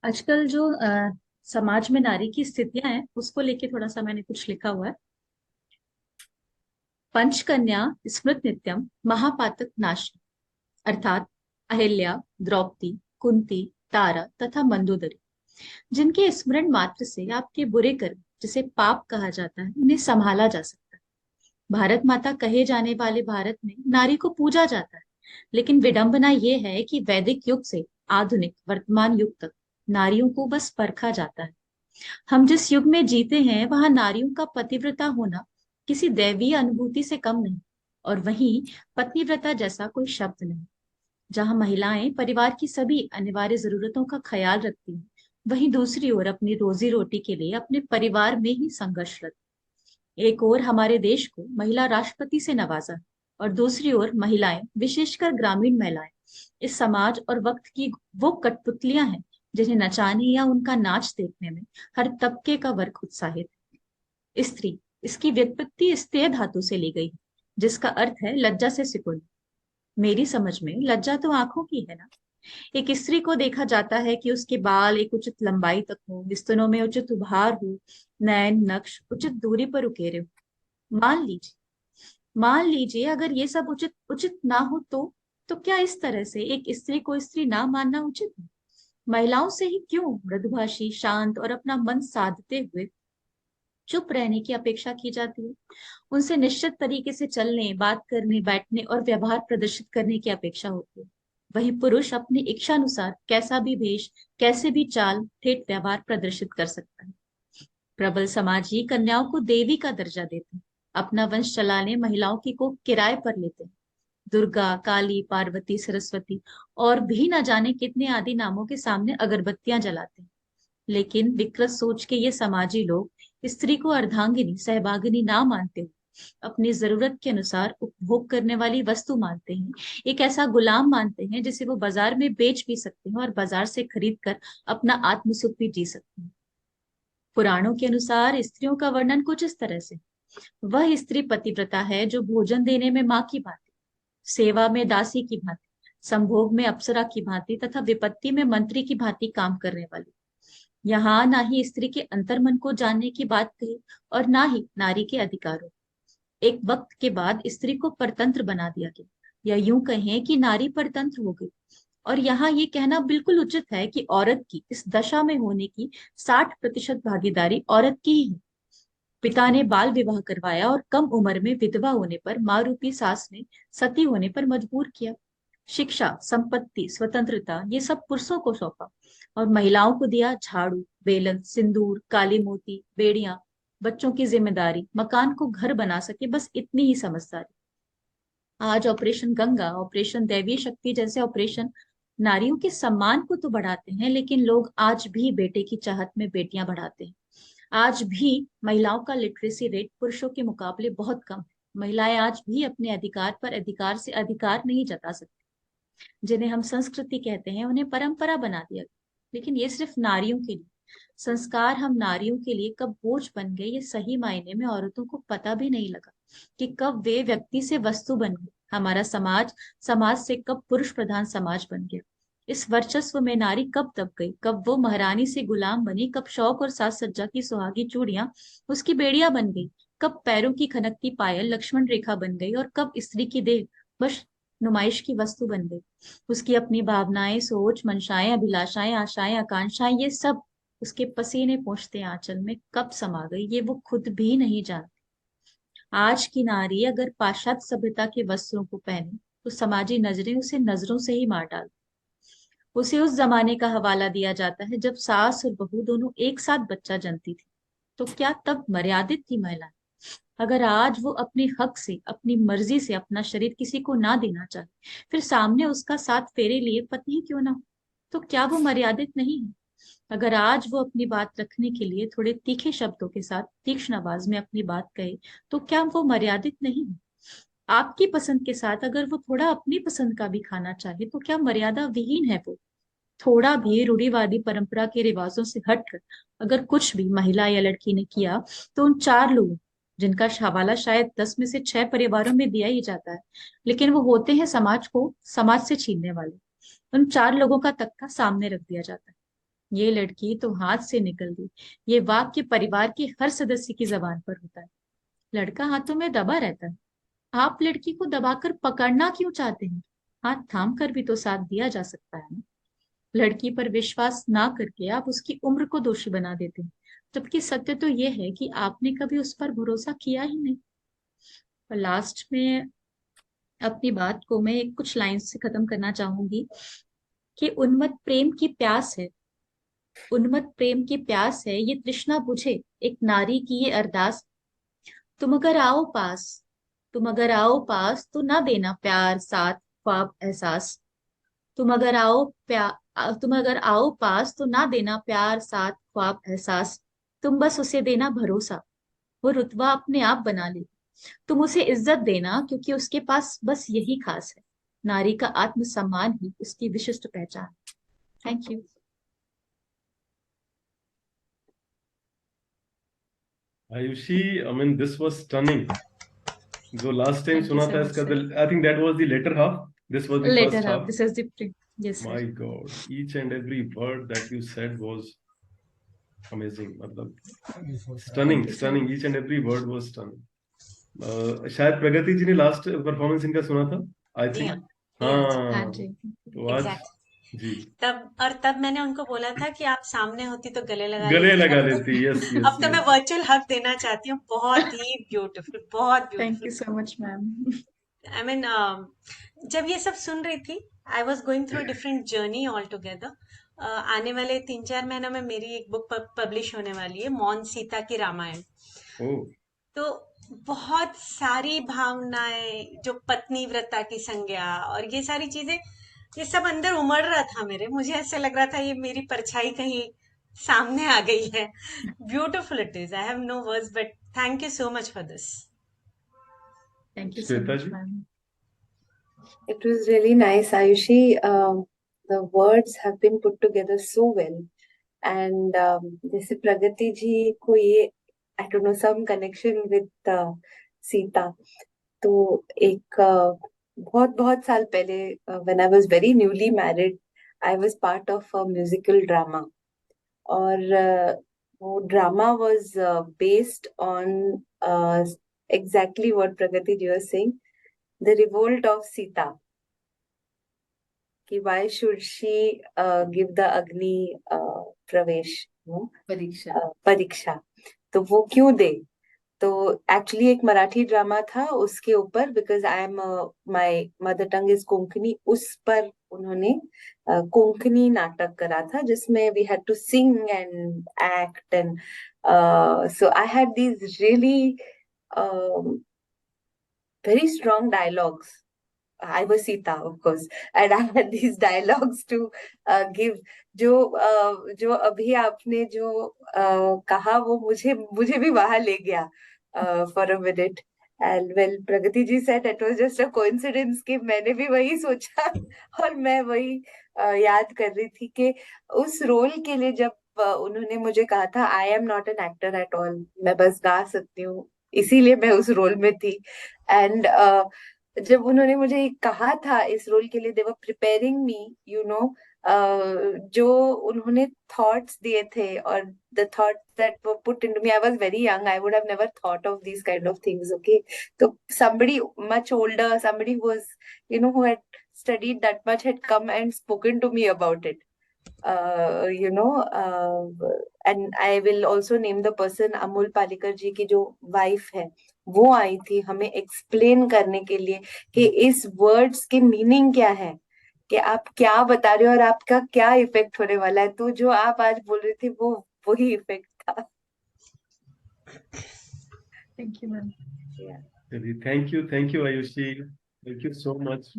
आजकल जो समाज में नारी की स्थितियां हैं उसको लेके थोड़ा सा मैंने कुछ लिखा हुआ है। पंचकन्या स्मृत नित्यम महापातक नाश, अर्थात अहिल्या, द्रौपदी, कुंती, तारा तथा मंदोदरी, जिनके स्मरण मात्र से आपके बुरे कर्म, जिसे पाप कहा जाता है, उन्हें संभाला जा सकता है। भारत माता कहे जाने वाले भारत में नारी को पूजा जाता है, लेकिन विडंबना यह है कि वैदिक युग से आधुनिक वर्तमान युग तक नारियों को बस परखा जाता है। हम जिस युग में जीते हैं वहां नारियों का पतिव्रता होना किसी दैवीय अनुभूति से कम नहीं, और वहीं पतिव्रता जैसा कोई शब्द नहीं। जहां महिलाएं परिवार की सभी अनिवार्य जरूरतों का ख्याल रखती हैं, वहीं दूसरी ओर अपनी रोजी रोटी के लिए अपने परिवार में ही संघर्षरत। एक ओर हमारे देश को महिला राष्ट्रपति से नवाजा, और दूसरी ओर महिलाएं, विशेषकर ग्रामीण महिलाएं, इस समाज और वक्त की वो कठपुतलियां हैं जिन्हें नचाने या उनका नाच देखने में हर तबके का वर्ग उत्साहित है। स्त्री, इसकी व्युत्पत्ति स्त्रीय धातु से ली गई है, जिसका अर्थ है लज्जा से सिकुड़ना। मेरी समझ में लज्जा तो आंखों की है ना। एक स्त्री को देखा जाता है कि उसके बाल एक उचित लंबाई तक हो, स्तनों में उचित उभार हो, नयन नक्श उचित दूरी पर उकेरे हो। मान लीजिए मान लीजिए अगर ये सब उचित उचित ना हो तो क्या इस तरह से एक स्त्री को स्त्री ना मानना उचित है? महिलाओं से ही क्यों मृदुभाषी, शांत और अपना मन साधते हुए चुप रहने की अपेक्षा की जाती है? उनसे निश्चित तरीके से चलने, बात करने, बैठने और व्यवहार प्रदर्शित करने की अपेक्षा होती है। वहीं पुरुष अपनी इच्छानुसार कैसा भी वेश, कैसे भी चाल, ठेठ व्यवहार प्रदर्शित कर सकता है। प्रबल समाज ही कन्याओं को देवी का दर्जा देते हैं, अपना वंश चलाने महिलाओं की को किराए पर लेते हैं। दुर्गा, काली, पार्वती, सरस्वती और भी न जाने कितने आदि नामों के सामने अगरबत्तियां जलाते हैं। लेकिन विकृत सोच के ये समाजी लोग स्त्री को अर्धांगिनी, सहभागिनी ना मानते हुए अपनी जरूरत के अनुसार उपभोग करने वाली वस्तु मानते हैं। एक ऐसा गुलाम मानते हैं जिसे वो बाजार में बेच भी सकते हैं और बाजार से खरीद कर अपना आत्मसुख भी जी सकते हैं। पुराणों के अनुसार स्त्रियों का वर्णन कुछ इस तरह से: वह स्त्री पतिव्रता है जो भोजन देने में माँ की भांति, सेवा में दासी की भांति, संभोग में अप्सरा की भांति तथा विपत्ति में मंत्री की भांति काम करने वाली। यहाँ ना ही स्त्री के अंतर्मन को जानने की बात कही और ना ही नारी के अधिकारों। एक वक्त के बाद स्त्री को परतंत्र बना दिया गया, या यूं कहें कि नारी परतंत्र हो गई। और यहाँ ये कहना बिल्कुल उचित है कि औरत की इस दशा में होने की 60% भागीदारी औरत की ही है। पिता ने बाल विवाह करवाया और कम उम्र में विधवा होने पर माँ रूपी सास ने सती होने पर मजबूर किया। शिक्षा, संपत्ति, स्वतंत्रता, ये सब पुरुषों को सौंपा, और महिलाओं को दिया झाड़ू, बेलन, सिंदूर, काली मोती, बेड़ियां, बच्चों की जिम्मेदारी, मकान को घर बना सके, बस इतनी ही समझदारी। आज ऑपरेशन गंगा, ऑपरेशन दैवीय शक्ति जैसे ऑपरेशन नारियों के सम्मान को तो बढ़ाते हैं, लेकिन लोग आज भी बेटे की चाहत में बेटियां बढ़ाते हैं। आज भी महिलाओं का लिटरेसी रेट पुरुषों के मुकाबले बहुत कम है। महिलाएं आज भी अपने अधिकार पर अधिकार से अधिकार नहीं जता सकती। जिन्हें हम संस्कृति कहते हैं उन्हें परंपरा बना दिया गया, लेकिन ये सिर्फ नारियों के लिए। संस्कार हम नारियों के लिए कब बोझ बन गए, ये सही मायने में औरतों को पता भी नहीं लगा कि कब वे व्यक्ति से वस्तु बन गई। हमारा समाज समाज से कब पुरुष प्रधान समाज बन गया। इस वर्चस्व में नारी कब दब गई, कब वो महारानी से गुलाम बनी, कब शौक और साज सज्जा की सुहागी चूड़ियां उसकी बेड़ियां बन गई, कब पैरों की खनकती पायल लक्ष्मण रेखा बन गई, और कब स्त्री की देह बस नुमाइश की वस्तु बन गई। उसकी अपनी भावनाएं, सोच, मंशाएं, अभिलाषाएं, आशाएं, आकांक्षाएं, ये सब उसके पसीने पोंछते आंचल में कब समा गई, ये वो खुद भी नहीं जानती। आज की नारी अगर पाश्चात्य सभ्यता के वस्त्रों को पहने तो समाजी नजरें उसे नजरों से ही मार डाल। उसे उस जमाने का हवाला दिया जाता है जब सास और बहू दोनों एक साथ बच्चा जनती थी। तो क्या तब मर्यादित थी महिला? अगर आज वो अपने हक से, अपनी मर्जी से अपना शरीर किसी को ना देना चाहे, फिर सामने उसका साथ फेरे लिए पति ही क्यों ना हो, तो क्या वो मर्यादित नहीं है? अगर आज वो अपनी बात रखने के लिए थोड़े तीखे शब्दों के साथ तीक्ष्ण आवाज में अपनी बात कहे, तो क्या वो मर्यादित नहीं है? आपकी पसंद के साथ अगर वो थोड़ा अपनी पसंद का भी खाना चाहे, तो क्या मर्यादा विहीन है वो? थोड़ा भी रूढ़िवादी परंपरा के रिवाजों से हटकर अगर कुछ भी महिला या लड़की ने किया, तो उन चार लोगों, जिनका हवाला शायद 10 में से 6 परिवारों में दिया ही जाता है, लेकिन वो होते हैं समाज को समाज से छीनने वाले, उन चार लोगों का तख्ता सामने रख दिया जाता है। ये लड़की तो हाथ से निकल गई। ये वाक्य परिवार के हर सदस्य की जबान पर होता है। लड़का हाथों में दबा रहता है। आप लड़की को दबाकर पकड़ना क्यों चाहते हैं? हाथ थाम कर भी तो साथ दिया जा सकता है ना। लड़की पर विश्वास ना करके आप उसकी उम्र को दोषी बना देते हैं, जबकि सत्य तो ये है कि आपने कभी उस पर भरोसा किया ही नहीं। और लास्ट में अपनी बात को मैं कुछ लाइन से खत्म करना चाहूंगी कि उन्मत्त प्रेम की प्यास है, उन्मत्त प्रेम की प्यास है, ये तृष्णा बुझे एक नारी की ये अरदास। तुम अगर आओ पास, तुम अगर आओ पास तो ना देना प्यार साथ ख्वाब एहसास। तुम अगर आओ पास तो ना देना प्यार साथ ख्वाब एहसास। तुम बस उसे देना भरोसा, वो रुतबा अपने आप बना ले। तुम उसे इज्जत देना क्योंकि उसके पास बस यही खास है। नारी का आत्मसम्मान ही उसकी विशिष्ट पहचान। Thank you. Ayushi, I mean, this was stunning. जो लास्ट टाइम थैंक यू सुना सो था मच इसका, sir. I think that was the latter half, this was the latter first half, half. This is the pre. Yes My sir. God, each and every word that you said was amazing. मतलब thank stunning, you sir. stunning. Each and every word was stunning. शायद प्रगति जी ने last performance इनका सुना था, आई जी हाँ, think. जी हाँ जी, हाँ हाँ, जी। तो आज एग्जैक्ट। जी तब मैंने उनको बोला था कि आप सामने होती तो गले लगा गले लेती। लगा अब लेती. यस तो यस अब तो मैं यस. वर्चुअल हग देना चाहती हूँ। बहुत ही ब्यूटीफुल, बहुत thank beautiful. You so much ma'am. I mean, जब ये सब सुन रही थी, I was going through different journey all together. आने वाले 3-4 महीनों में मेरी एक बुक पब्लिश होने वाली है, मौन सीता की रामायण। ओ, तो बहुत सारी भावनाएं, जो पत्नी व्रता की संज्ञा और ये सारी चीजें, ये सब अंदर उमड़ रहा था मेरे। मुझे ऐसे लग रहा था ये मेरी परछाई कहीं सामने आ गई है। Beautiful it is. I have no words, but thank you so much for this. Thank you so Shweta much ji. Ma'am. It was really nice, Ayushi. The words have been put together so well. And जैसे प्रगति जी को ये, I don't know, some connection with Sita. तो एक बहुत बहुत साल पहले, when I was very newly married, I was part of a musical drama. और वो drama was based on exactly what Pragati ji was saying, the revolt of Sita. कि why should she give the Agni प्रवेश, परीक्षा। परीक्षा, तो वो क्यों दे. तो एक्चुअली एक मराठी ड्रामा था उसके ऊपर, because I am, my mother tongue is Konkani, उस पर उन्होंने कोंकणी नाटक करा था जिसमें we had to sing and act, and so I had these really very strong dialogues. I was Sita, of course, and I had these dialogues to give. जो अभी आपने जो कहा, वो मुझे मुझे भी वहां ले गया for a minute. And well, Pragati ji said it was just a coincidence कि मैंने भी वही सोचा और मैं वही याद कर रही थी कि उस रोल के लिए जब उन्होंने मुझे कहा था, I am not an actor at all, मैं बस गा सकती हूँ, इसीलिए मैं उस रोल में थी. एंड जब उन्होंने मुझे कहा था इस रोल के लिए, they were preparing me, you know, जो उन्होंने थॉट्स दिए थे और the thoughts that were put into me, I was very young, I would have never thought of these kind of things. Okay, so somebody much older, somebody who was, you know, who had studied that much, had come and spoken to me about it. You know, and I will also name the person, Amol Palekar जी की जो wife है, वो आई थी हमें explain करने के लिए कि इस वर्ड्स के मीनिंग क्या है, कि आप क्या बता रहे हो और आपका क्या इफेक्ट होने वाला है. तो जो आप आज बोल रहे थे वो वही इफेक्ट था. Thank you ma'am. Yeah. चलिए, thank you Ayushi, thank you so much.